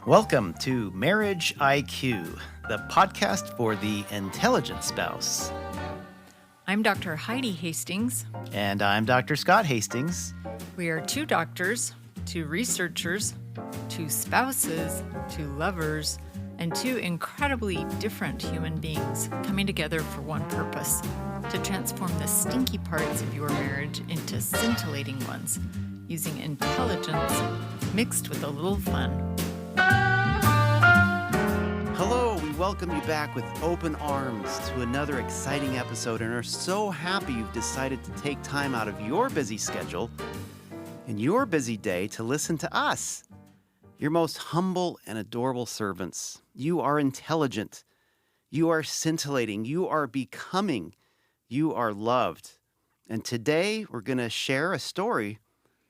Welcome to Marriage IQ, the podcast for the intelligent spouse. I'm Dr. Heidi Hastings. And I'm Dr. Scott Hastings. We are two doctors, two researchers, two spouses, two lovers, and two incredibly different human beings coming together for one purpose: to transform the stinky parts of your marriage into scintillating ones, using intelligence mixed with a little fun. Hello, we welcome you back with open arms to another exciting episode and are so happy you've decided to take time out of your busy schedule and your busy day to listen to us, your most humble and adorable servants. You are intelligent, you are scintillating, you are becoming, you are loved. And today we're going to share a story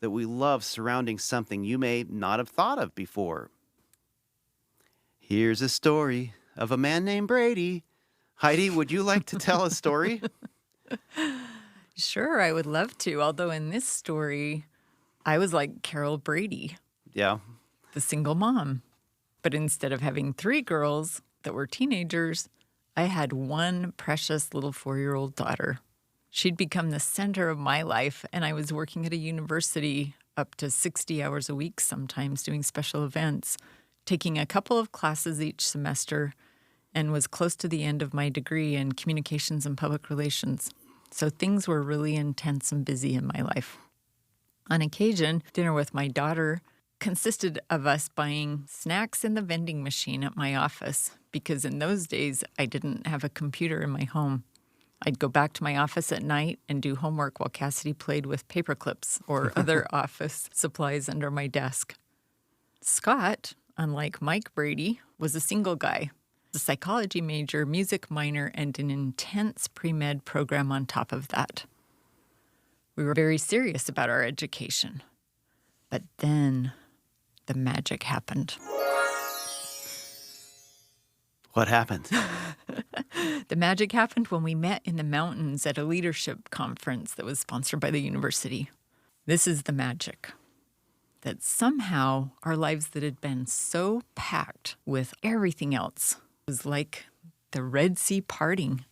that we love surrounding something you may not have thought of before. Here's a story of a man named Brady. Heidi, would you like to tell a story? Sure, I would love to. Although in this story, I was like Carol Brady. Yeah. The single mom. But instead of having three girls that were teenagers, I had one precious little 4-year-old daughter. She'd become the center of my life, and I was working at a university up to 60 hours a week sometimes doing special events, taking a couple of classes each semester, and was close to the end of my degree in communications and public relations. So things were really intense and busy in my life. On occasion, dinner with my daughter consisted of us buying snacks in the vending machine at my office, because in those days, I didn't have a computer in my home. I'd go back to my office at night and do homework while Cassidy played with paper clips or other office supplies under my desk. Scott, unlike Mike Brady, was a single guy, a psychology major, music minor, and an intense pre-med program on top of that. We were very serious about our education. But then the magic happened. What happened? The magic happened when we met in the mountains at a leadership conference that was sponsored by the university. This is the magic. That somehow our lives that had been so packed with everything else was like the Red Sea parting.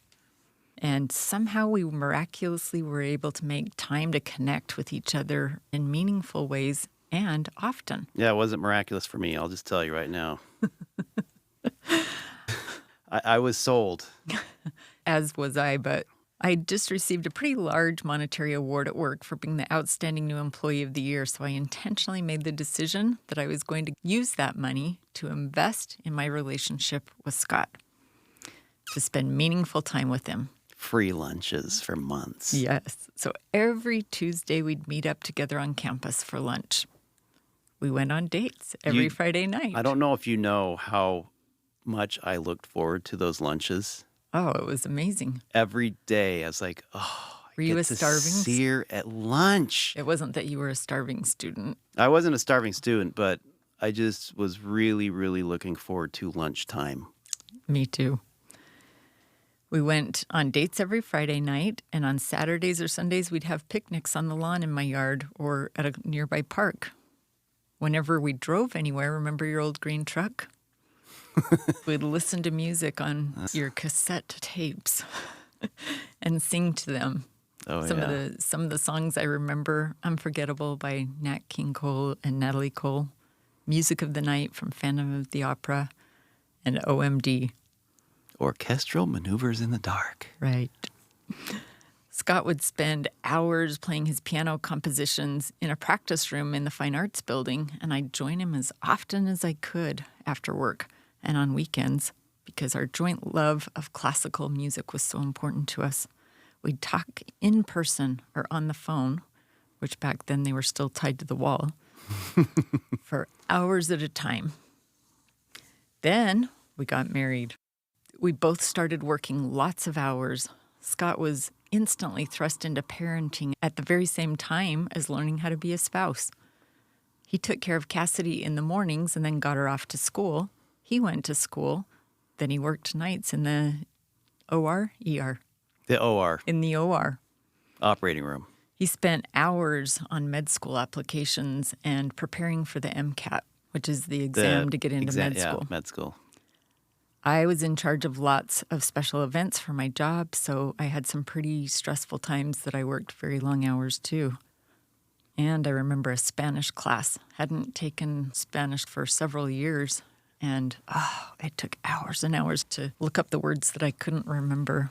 And somehow we miraculously were able to make time to connect with each other in meaningful ways and often. Yeah, it wasn't miraculous for me. I'll just tell you right now. I was sold. As was I, but I just received a pretty large monetary award at work for being the Outstanding New Employee of the Year, so I intentionally made the decision that I was going to use that money to invest in my relationship with Scott, to spend meaningful time with him. Free lunches for months. Yes. So every Tuesday we'd meet up together on campus for lunch. We went on dates every Friday night. I don't know if you know how much I looked forward to those lunches. Oh, it was amazing. Every day I was like, oh, Were you a starving? See her at lunch. It wasn't that you were a starving student. I wasn't a starving student, but I just was really, really looking forward to lunchtime. Me too. We went on dates every Friday night, and on Saturdays or Sundays, we'd have picnics on the lawn in my yard or at a nearby park. Whenever we drove anywhere, remember your old green truck? We'd listen to music on your cassette tapes and sing to them. Oh, Some of the songs I remember: "Unforgettable" by Nat King Cole and Natalie Cole, "Music of the Night" from Phantom of the Opera, and OMD. Orchestral Maneuvers in the Dark. Right. Scott would spend hours playing his piano compositions in a practice room in the Fine Arts Building, and I'd join him as often as I could after work and on weekends, because our joint love of classical music was so important to us. We'd talk in person or on the phone, which back then they were still tied to the wall, for hours at a time. Then we got married. We both started working lots of hours. Scott was instantly thrust into parenting at the very same time as learning how to be a spouse. He took care of Cassidy in the mornings and then got her off to school. He went to school. Then he worked nights in the OR? ER. The OR. In the OR. Operating room. He spent hours on med school applications and preparing for the MCAT. which is the exam to get into med school. Yeah, med school. I was in charge of lots of special events for my job, so I had some pretty stressful times that I worked very long hours too. And I remember a Spanish class. Hadn't taken Spanish for several years, and it took hours and hours to look up the words that I couldn't remember.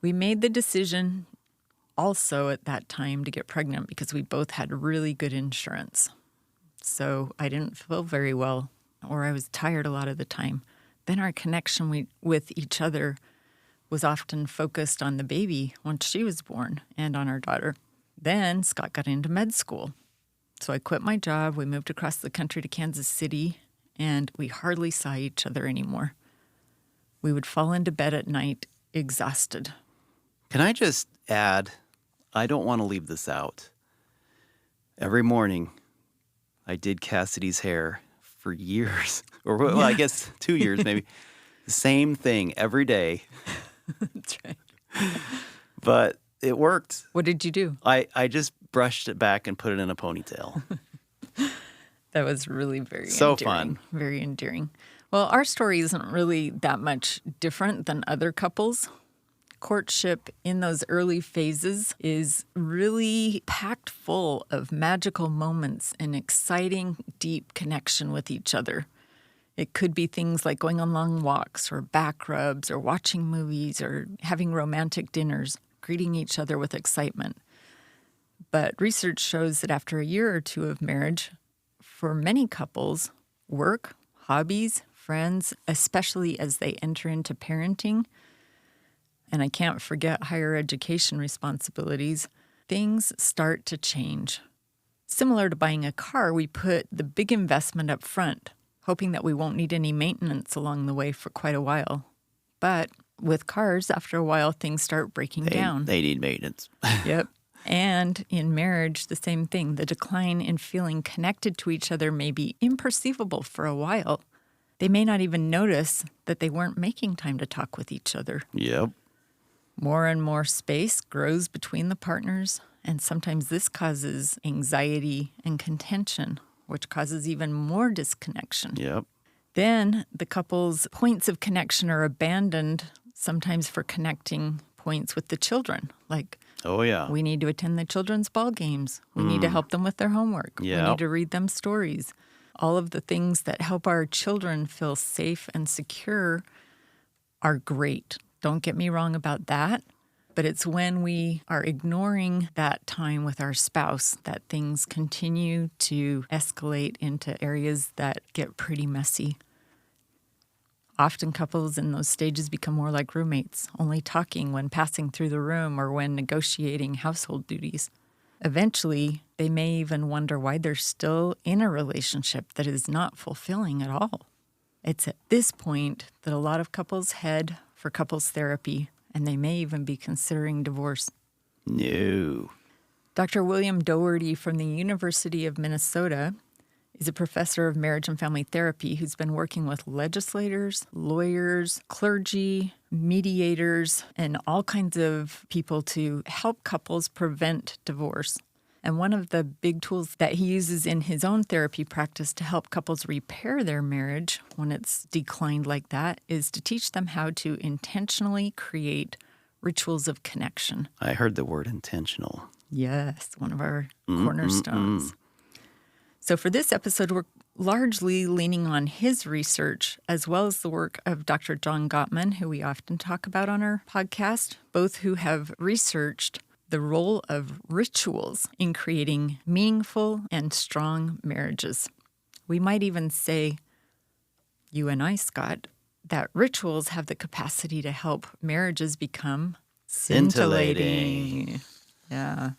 We made the decision also at that time to get pregnant because we both had really good insurance. So I didn't feel very well, or I was tired a lot of the time. Then our connection with each other was often focused on the baby once she was born and on our daughter. Then Scott got into med school. So I quit my job. We moved across the country to Kansas City, and we hardly saw each other anymore. We would fall into bed at night exhausted. Can I just add, I don't want to leave this out. Every morning, I did Cassidy's hair for years, or well, I guess 2 years maybe. The same thing every day. That's right. But it worked. What did you do? I just brushed it back and put it in a ponytail. That was really very so endearing. Fun. Very endearing. Well, our story isn't really that much different than other couples. Courtship in those early phases is really packed full of magical moments and exciting, deep connection with each other. It could be things like going on long walks or back rubs or watching movies or having romantic dinners, greeting each other with excitement. But research shows that after a year or two of marriage, for many couples, work, hobbies, friends, especially as they enter into parenting, and I can't forget higher education responsibilities, things start to change. Similar to buying a car, we put the big investment up front, hoping that we won't need any maintenance along the way for quite a while. But with cars, after a while, things start breaking down. They need maintenance. Yep. And in marriage, the same thing. The decline in feeling connected to each other may be imperceivable for a while. They may not even notice that they weren't making time to talk with each other. Yep. More and more space grows between the partners, and sometimes this causes anxiety and contention, which causes even more disconnection. Yep. Then the couple's points of connection are abandoned, sometimes for connecting points with the children, like, oh, yeah. We need to attend the children's ball games. We need to help them with their homework. Yep. We need to read them stories. All of the things that help our children feel safe and secure are great. Don't get me wrong about that. But it's when we are ignoring that time with our spouse that things continue to escalate into areas that get pretty messy. Often couples in those stages become more like roommates, only talking when passing through the room or when negotiating household duties. Eventually, they may even wonder why they're still in a relationship that is not fulfilling at all. It's at this point that a lot of couples head for couples therapy, and they may even be considering divorce. No. Dr. William Doherty from the University of Minnesota is a professor of marriage and family therapy who's been working with legislators, lawyers, clergy, mediators, and all kinds of people to help couples prevent divorce. And one of the big tools that he uses in his own therapy practice to help couples repair their marriage when it's declined like that is to teach them how to intentionally create rituals of connection. I heard the word intentional. Yes, one of our cornerstones. So for this episode, we're largely leaning on his research as well as the work of Dr. John Gottman, who we often talk about on our podcast, both who have researched the role of rituals in creating meaningful and strong marriages. We might even say, you and I, Scott, that rituals have the capacity to help marriages become scintillating. Yeah.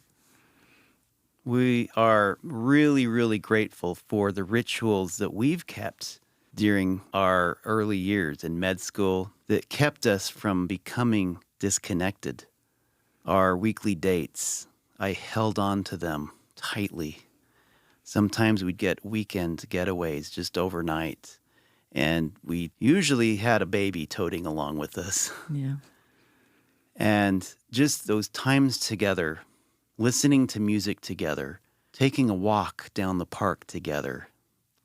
We are really, really grateful for the rituals that we've kept during our early years in med school that kept us from becoming disconnected. Our weekly dates, I held on to them tightly. Sometimes we'd get weekend getaways just overnight, and we usually had a baby toting along with us. Yeah. And just those times together, listening to music together, taking a walk down the park together,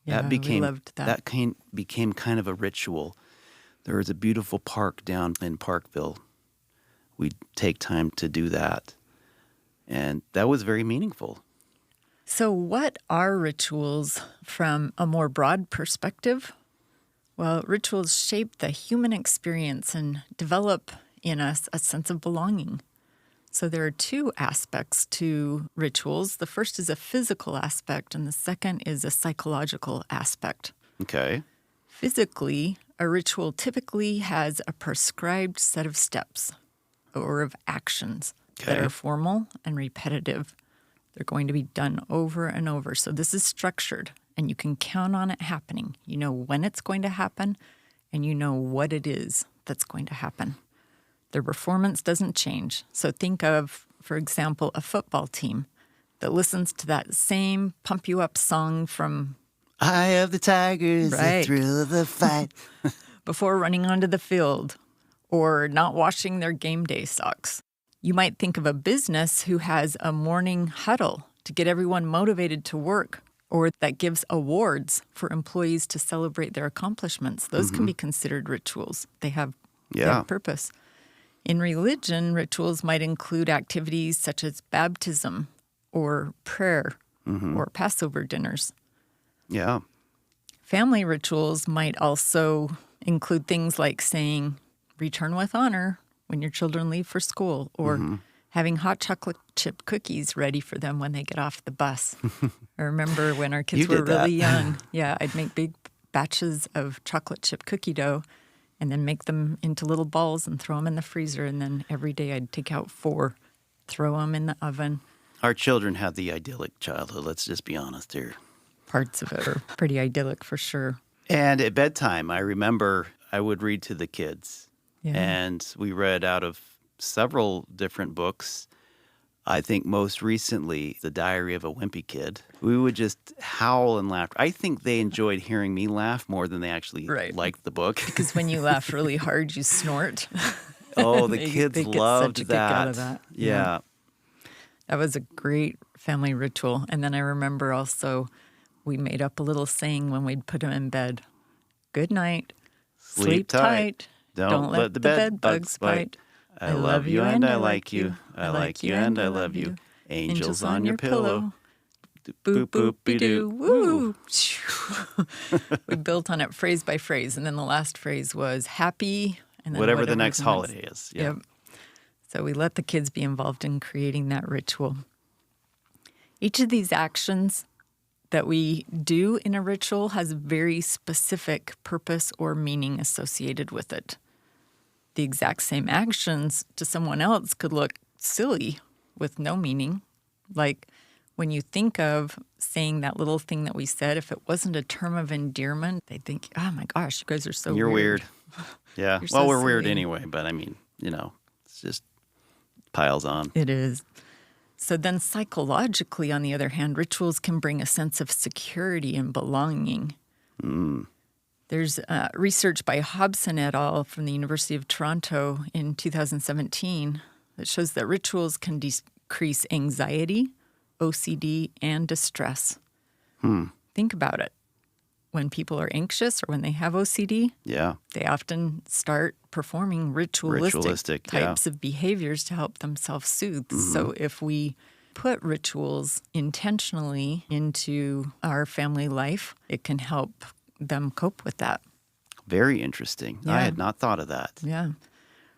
Yeah, we loved that. Became kind of a ritual. There was a beautiful park down in Parkville. We'd take time to do that. And that was very meaningful. So what are rituals from a more broad perspective? Well, rituals shape the human experience and develop in us a sense of belonging. So there are two aspects to rituals. The first is a physical aspect, and the second is a psychological aspect. Okay. Physically, a ritual typically has a prescribed set of steps or of actions that are formal and repetitive. They're going to be done over and over. So this is structured, and you can count on it happening. You know when it's going to happen, and you know what it is that's going to happen. Their performance doesn't change. So think of, for example, a football team that listens to that same pump-you-up song from Eye of the Tigers, Right. the thrill of the fight. before running onto the field, or not washing their game day socks. You might think of a business who has a morning huddle to get everyone motivated to work, or that gives awards for employees to celebrate their accomplishments. Those can be considered rituals. They have purpose. In religion, rituals might include activities such as baptism or prayer or Passover dinners. Yeah. Family rituals might also include things like saying, return with honor when your children leave for school, or having hot chocolate chip cookies ready for them when they get off the bus. I remember when our kids You were did that. really young. Yeah, I'd make big batches of chocolate chip cookie dough and then make them into little balls and throw them in the freezer. And then every day I'd take out 4, throw them in the oven. Our children had the idyllic childhood, let's just be honest here. Parts of it are pretty idyllic for sure. And at bedtime, I remember I would read to the kids. Yeah. And we read out of several different books. I think most recently, The Diary of a Wimpy Kid. We would just howl and laugh. I think they enjoyed hearing me laugh more than they actually liked the book. Because when you laugh really hard, you snort. Oh, the They kids get loved such a kick out of that. Yeah. That was a great family ritual. And then I remember also we made up a little saying when we'd put them in bed. Good night. Sleep tight. Don't let the bed bugs bite. I love you and I like you. I like you and I love you. Angels on your pillow. Boop, boop, be doo. Woo. We built on it phrase by phrase. And then the last phrase was happy. And then Whatever the next holiday is. Yeah. Yep. So we let the kids be involved in creating that ritual. Each of these actions that we do in a ritual has a very specific purpose or meaning associated with it. The exact same actions to someone else could look silly with no meaning. Like when you think of saying that little thing that we said, if it wasn't a term of endearment, they'd think, oh my gosh, you guys are so You're weird. Yeah. You're Well, so we're weird silly. anyway, but I mean, it's just piles on. It is. So then psychologically, on the other hand, rituals can bring a sense of security and belonging. There's research by Hobson et al. From the University of Toronto in 2017 that shows that rituals can decrease anxiety, OCD, and distress. Think about it. When people are anxious or when they have OCD, Yeah. they often start performing ritualistic yeah. types of behaviors to help themselves soothe. So if we put rituals intentionally into our family life, it can help them cope with that. Very interesting. I Yeah. had not thought of that. Yeah.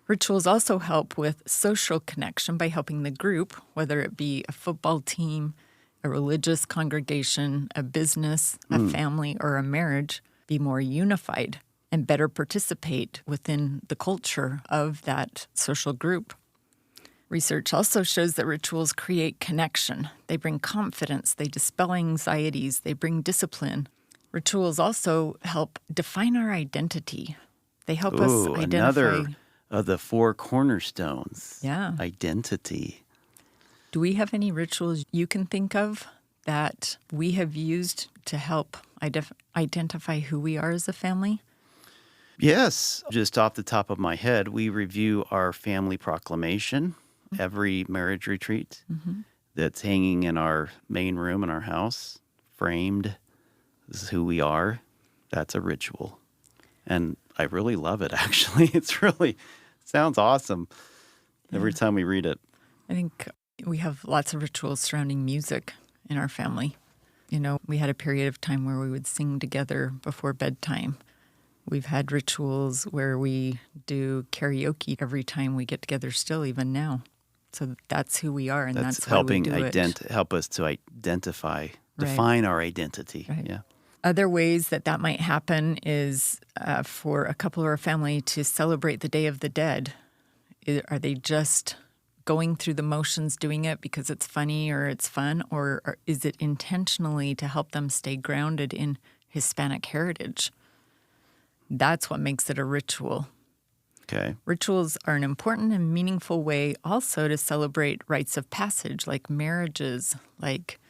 Rituals also help with social connection by helping the group, whether it be a football team, a religious congregation, a business, a family, or a marriage, be more unified and better participate within the culture of that social group. Research also shows that rituals create connection. They bring confidence, they dispel anxieties, they bring discipline. Rituals also help define our identity. They help us Ooh, identify. another of the 4 cornerstones. Yeah. Identity. Do we have any rituals you can think of that we have used to help identify who we are as a family? Yes. Just off the top of my head, we review our family proclamation every marriage retreat that's hanging in our main room in our house, framed. This is who we are. That's a ritual. And I really love it, actually. Sounds awesome every time we read it. I think we have lots of rituals surrounding music in our family. We had a period of time where we would sing together before bedtime. We've had rituals where we do karaoke every time we get together still, even now. So that's who we are, and that's why we do it. Help us to identify, define our identity. Right. Yeah. Other ways that might happen is for a couple or a family to celebrate the Day of the Dead. Are they just going through the motions doing it because it's funny or it's fun, or is it intentionally to help them stay grounded in Hispanic heritage? That's what makes it a ritual. Okay. Rituals are an important and meaningful way also to celebrate rites of passage, like marriages, like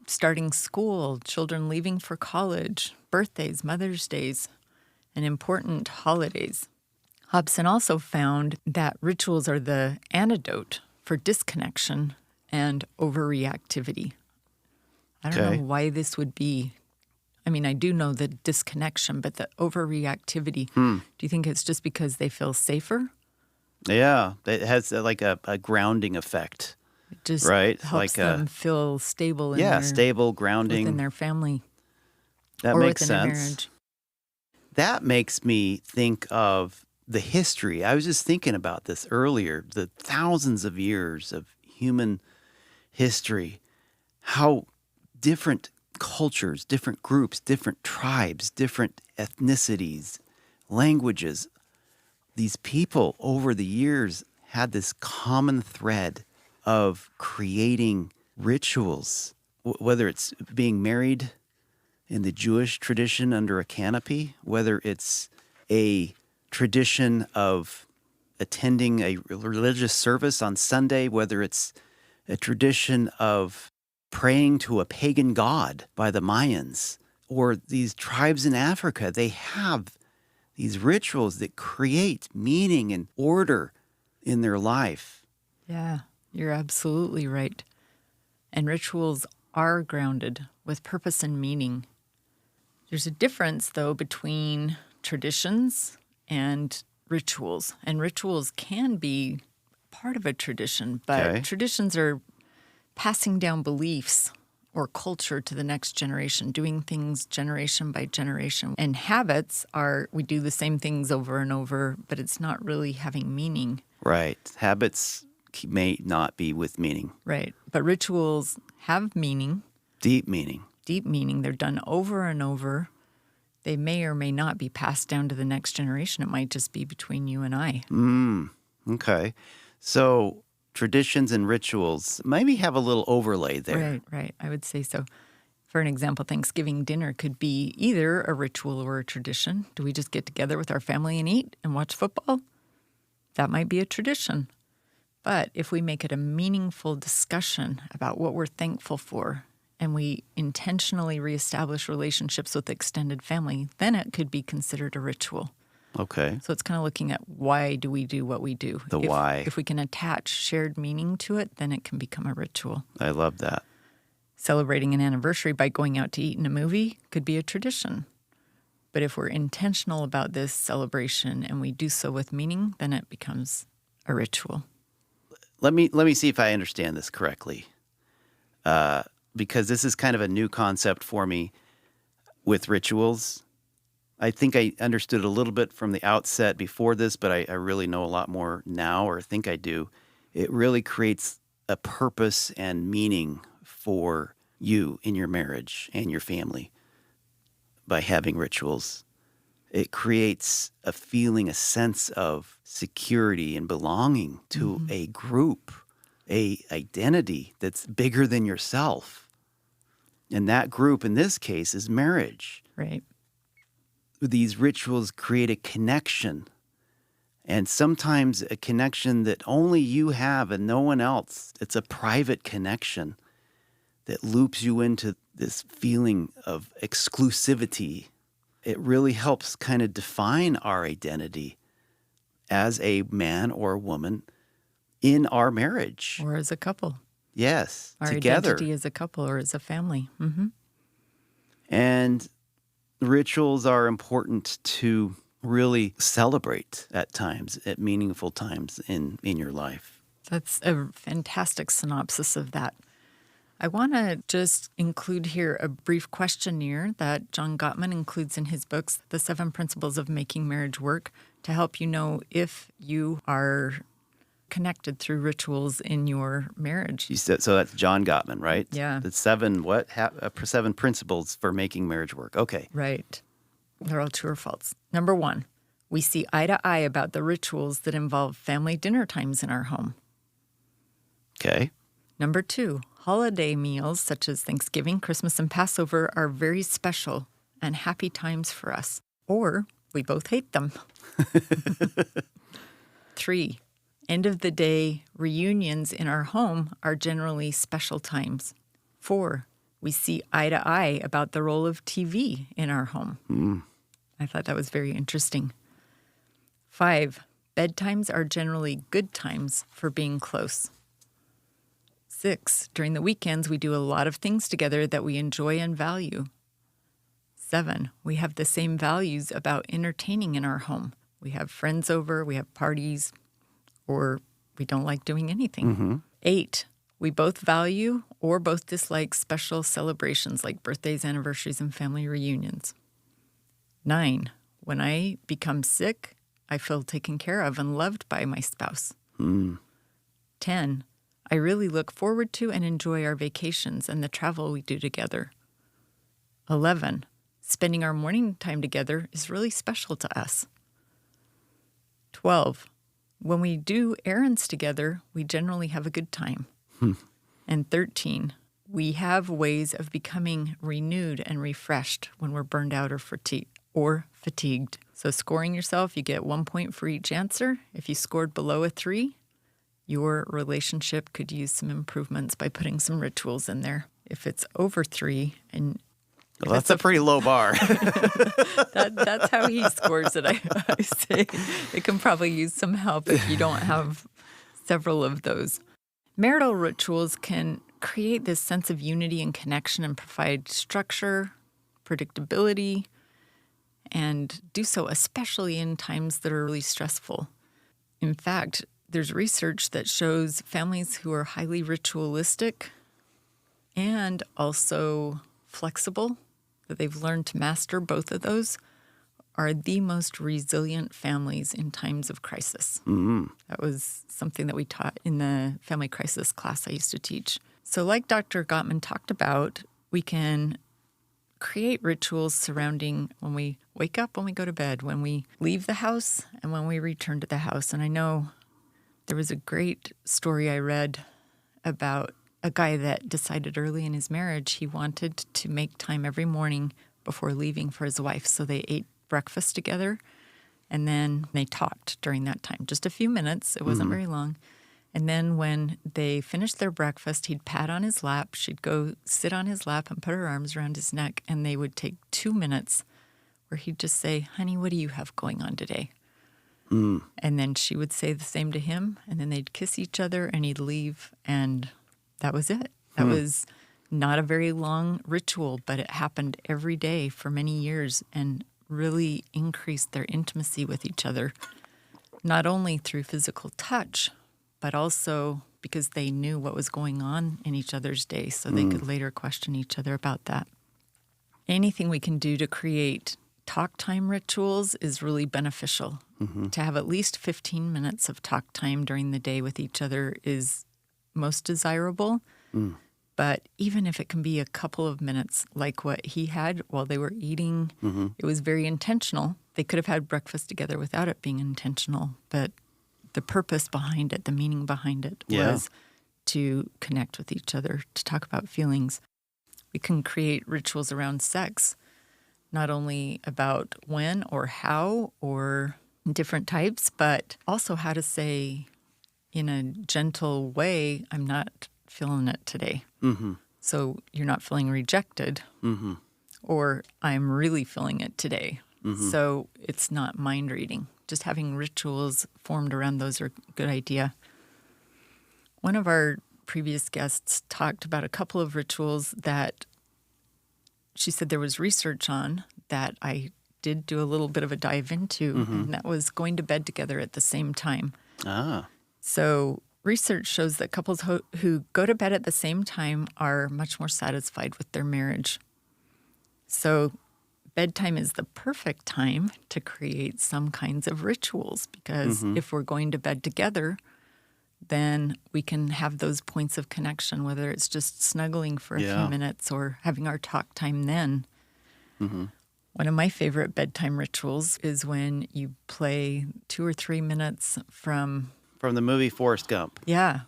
starting school, children leaving for college, birthdays, Mother's Days, and important holidays. Hobson also found that rituals are the antidote for disconnection and overreactivity. I don't know why this would be. I mean, I do know the disconnection, but the overreactivity, do you think it's just because they feel safer? Yeah, it has like a grounding effect. It just helps like them feel stable stable, grounding. Within their family. That or makes within sense. A marriage. That makes me think of the history. I was just thinking about this earlier, the thousands of years of human history, how different cultures, different groups, different tribes, different ethnicities, languages, these people over the years had this common thread of creating rituals, whether it's being married in the Jewish tradition under a canopy, whether it's a tradition of attending a religious service on Sunday, whether it's a tradition of praying to a pagan god by the Mayans, or these tribes in Africa, they have these rituals that create meaning and order in their life. Yeah, you're absolutely right. And rituals are grounded with purpose and meaning. There's a difference, though, between traditions and rituals. And rituals can be part of a tradition, but traditions are passing down beliefs or culture to the next generation, doing things generation by generation. And habits are, we do the same things over and over, but it's not really having meaning. Right. Habits may not be with meaning. Right. But rituals have meaning. Deep meaning. Deep meaning. They're done over and over. They may or may not be passed down to the next generation. It might just be between you and I. Okay. So traditions and rituals maybe have a little overlay there. Right. I would say so. For an example, Thanksgiving dinner could be either a ritual or a tradition. Do we just get together with our family and eat and watch football? That might be a tradition. But if we make it a meaningful discussion about what we're thankful for, and we intentionally reestablish relationships with extended family, then it could be considered a ritual. Okay. So it's kind of looking at why do we do what we do. Why. If we can attach shared meaning to it, then it can become a ritual. I love that. Celebrating an anniversary by going out to eat in a movie could be a tradition. But if we're intentional about this celebration and we do so with meaning, then it becomes a ritual. Let me see if I understand this correctly. Because this is kind of a new concept for me with rituals. I think I understood a little bit from the outset before this, but I really know a lot more now, or think I do. It really creates a purpose and meaning for you in your marriage and your family by having rituals. It creates a feeling, a sense of security and belonging to a group, a identity that's bigger than yourself. And that group, in this case, is marriage. Right. These rituals create a connection, and sometimes a connection that only you have and no one else. It's a private connection that loops you into this feeling of exclusivity. It really helps kind of define our identity as a man or a woman in our marriage. Or as a couple. Yes, Our together. identity as a couple or as a family. And rituals are important to really celebrate at times, at meaningful times in your life. That's a fantastic synopsis of that. I want to just include here a brief questionnaire that John Gottman includes in his books, The 7 Principles of Making Marriage Work, to help you know if you are connected through rituals in your marriage. You said, so that's John Gottman, right? Yeah. The 7 7 principles for making marriage work. Okay. Right. They're all true or false. Number 1, we see eye to eye about the rituals that involve family dinner times in our home. Okay. Number 2, holiday meals such as Thanksgiving, Christmas, and Passover are very special and happy times for us. Or we both hate them. 3, end of the day reunions in our home are generally special times. 4, we see eye to eye about the role of TV in our home. I thought that was very interesting. 5, bedtimes are generally good times for being close. 6, during the weekends, we do a lot of things together that we enjoy and value. 7, we have the same values about entertaining in our home. We have friends over, we have parties, or we don't like doing anything. 8, we both value or both dislike special celebrations like birthdays, anniversaries, and family reunions. 9, when I become sick, I feel taken care of and loved by my spouse. 10, I really look forward to and enjoy our vacations and the travel we do together. 11, spending our morning time together is really special to us. 12, when we do errands together, we generally have a good time. And 13, we have ways of becoming renewed and refreshed when we're burned out or fatigued. So scoring yourself, you get 1 point for each answer. If you scored below a 3, your relationship could use some improvements by putting some rituals in there. If it's over 3, and well, that's a pretty low bar. that's how he scores it, I say. It can probably use some help if you don't have several of those. Marital rituals can create this sense of unity and connection and provide structure, predictability, and do so especially in times that are really stressful. In fact, there's research that shows families who are highly ritualistic and also flexible, that they've learned to master both of those, are the most resilient families in times of crisis. That was something that we taught in the family crisis class I used to teach. So like Dr. Gottman talked about, we can create rituals surrounding when we wake up, when we go to bed, when we leave the house, and when we return to the house. And I know there was a great story I read about a guy that decided early in his marriage he wanted to make time every morning before leaving for his wife. So they ate breakfast together, and then they talked during that time. Just a few minutes. It wasn't very long. And then when they finished their breakfast, he'd pat on his lap. She'd go sit on his lap and put her arms around his neck, and they would take 2 minutes where he'd just say, "Honey, what do you have going on today?" And then she would say the same to him, and then they'd kiss each other, and he'd leave, and that was it. That was not a very long ritual, but it happened every day for many years and really increased their intimacy with each other, not only through physical touch, but also because they knew what was going on in each other's day, so they could later question each other about that. Anything we can do to create talk time rituals is really beneficial. To have at least 15 minutes of talk time during the day with each other is most desirable. But even if it can be a couple of minutes, like what he had while they were eating, it was very intentional. They could have had breakfast together without it being intentional, but the purpose behind it, the meaning behind it was to connect with each other, to talk about feelings. We can create rituals around sex, not only about when or how or different types, but also how to say in a gentle way, "I'm not feeling it today." So you're not feeling rejected, or "I'm really feeling it today." So it's not mind reading. Just having rituals formed around those are a good idea. One of our previous guests talked about a couple of rituals that she said there was research on that I did do a little bit of a dive into, and that was going to bed together at the same time. Ah, So research shows that couples who go to bed at the same time are much more satisfied with their marriage. So bedtime is the perfect time to create some kinds of rituals because if we're going to bed together, then we can have those points of connection, whether it's just snuggling for a few minutes or having our talk time then. One of my favorite bedtime rituals is when you play 2 or 3 minutes from from the movie Forrest Gump.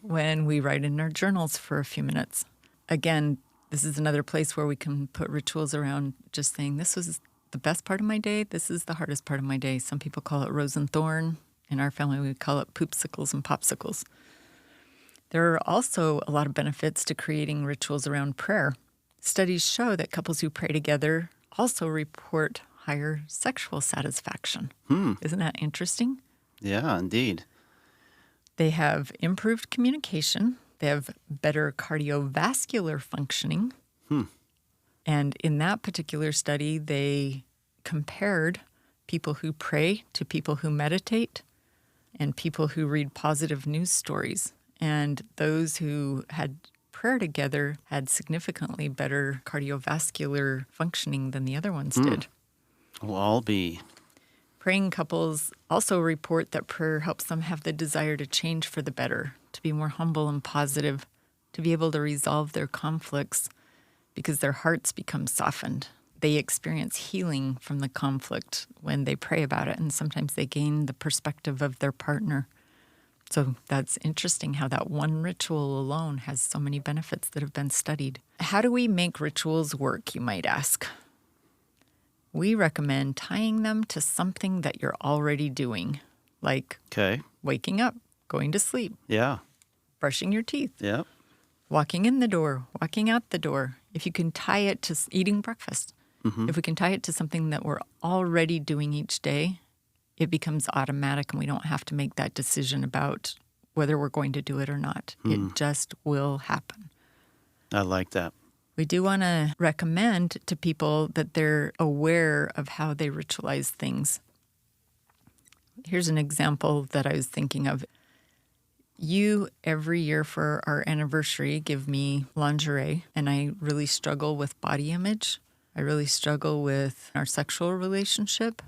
when we write in our journals for a few minutes. Again, this is another place where we can put rituals around just saying, this was the best part of my day, this is the hardest part of my day. Some people call it rose and thorn. In our family, we call it poopsicles and popsicles. There are also a lot of benefits to creating rituals around prayer. Studies show that couples who pray together also report higher sexual satisfaction. Isn't that interesting? Yeah, indeed. They have improved communication. They have better cardiovascular functioning. And in that particular study, they compared people who pray to people who meditate and people who read positive news stories. And those who had prayer together had significantly better cardiovascular functioning than the other ones did. We'll all be. Praying couples also report that prayer helps them have the desire to change for the better, to be more humble and positive, to be able to resolve their conflicts because their hearts become softened. They experience healing from the conflict when they pray about it, and sometimes they gain the perspective of their partner. So that's interesting how that one ritual alone has so many benefits that have been studied. How do we make rituals work, you might ask? We recommend tying them to something that you're already doing, like waking up, going to sleep, brushing your teeth, walking in the door, walking out the door. If you can tie it to eating breakfast, if we can tie it to something that we're already doing each day, it becomes automatic and we don't have to make that decision about whether we're going to do it or not. It just will happen. I like that. We do want to recommend to people that they're aware of how they ritualize things. Here's an example that I was thinking of. You, every year for our anniversary, give me lingerie, and I really struggle with body image. I really struggle with our sexual relationship.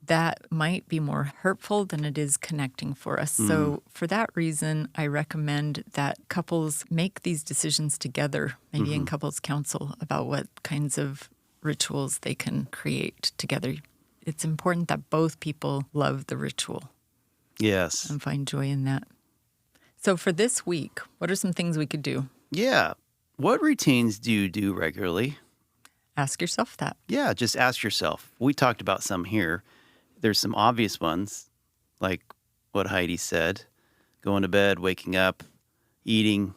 That might be more hurtful than it is connecting for us. So for that reason, I recommend that couples make these decisions together, maybe in couples counsel, about what kinds of rituals they can create together. It's important that both people love the ritual. Yes. And find joy in that. So for this week, what are some things we could do? Yeah. What routines do you do regularly? Ask yourself that. Yeah, just ask yourself. We talked about some here. There's some obvious ones, like what Heidi said, going to bed, waking up, eating.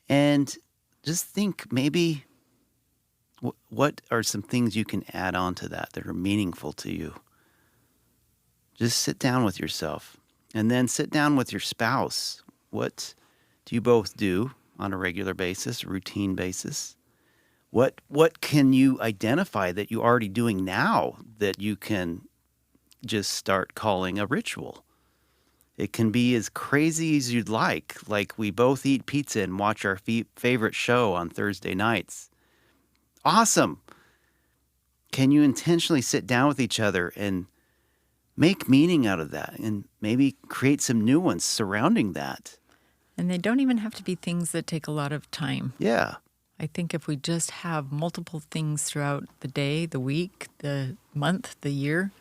And just think maybe what are some things you can add on to that are meaningful to you? Just sit down with yourself and then sit down with your spouse. What do you both do on a regular basis, a routine basis? What can you identify that you're already doing now that you can just start calling a ritual? It can be as crazy as you'd like we both eat pizza and watch our favorite show on Thursday nights. Awesome. Can you intentionally sit down with each other and make meaning out of that and maybe create some new ones surrounding that? And they don't even have to be things that take a lot of time. Yeah. I think if we just have multiple things throughout the day, the week, the month, the year,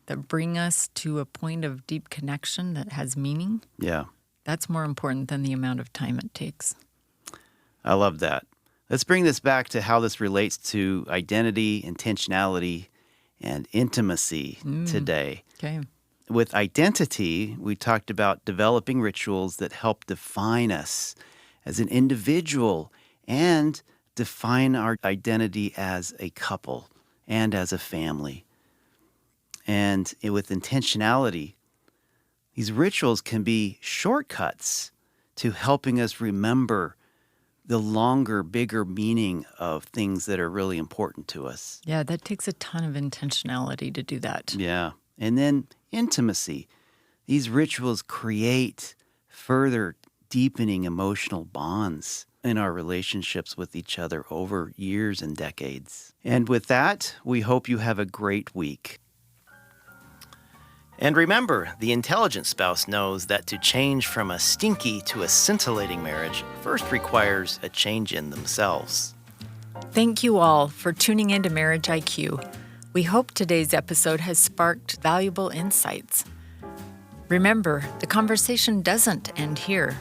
that bring us to a point of deep connection that has meaning, that's more important than the amount of time it takes. I love that. Let's bring this back to how this relates to identity, intentionality, and intimacy today. Okay. With identity, we talked about developing rituals that help define us as an individual and define our identity as a couple and as a family. And with intentionality, these rituals can be shortcuts to helping us remember the longer, bigger meaning of things that are really important to us. Yeah, that takes a ton of intentionality to do that. Yeah. And then intimacy. These rituals create further deepening emotional bonds in our relationships with each other over years and decades. And with that, we hope you have a great week. And remember, the intelligent spouse knows that to change from a stinky to a scintillating marriage first requires a change in themselves. Thank you all for tuning into Marriage IQ. We hope today's episode has sparked valuable insights. Remember, the conversation doesn't end here.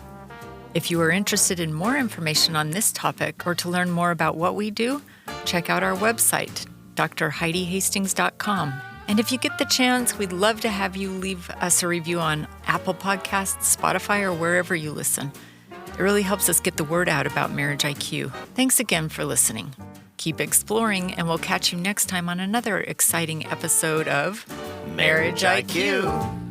If you are interested in more information on this topic or to learn more about what we do, check out our website, drheidihastings.com. And if you get the chance, we'd love to have you leave us a review on Apple Podcasts, Spotify, or wherever you listen. It really helps us get the word out about Marriage IQ. Thanks again for listening. Keep exploring, and we'll catch you next time on another exciting episode of Marriage IQ.